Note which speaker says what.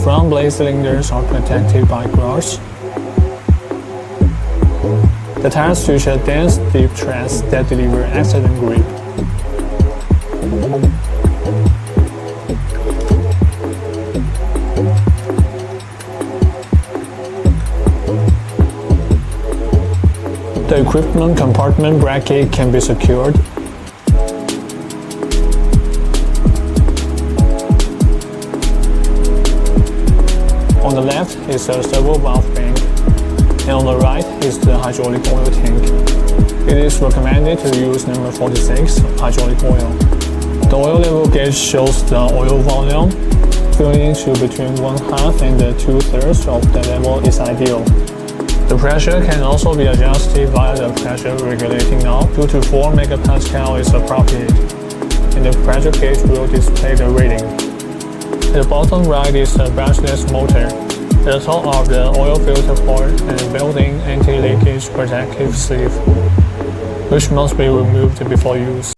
Speaker 1: front blade cylinders are protected by grouts. The tires feature dense, deep treads that deliver excellent grip. The equipment compartment bracket can be secured. On the left is a servo valve bank, and on the right is the hydraulic oil tank. It is recommended to use number 46 hydraulic oil. The oil level gauge shows the oil volume. Filling to between 1/2 and 2/3 of the level is ideal. The pressure can also be adjusted via the pressure regulating knob. 2 to 4 megapascal is appropriate, and the pressure gauge will display the reading. At the bottom right is a brushless motor. At the top are the oil filter port and a built-in anti-leakage protective sleeve, which must be removed before use.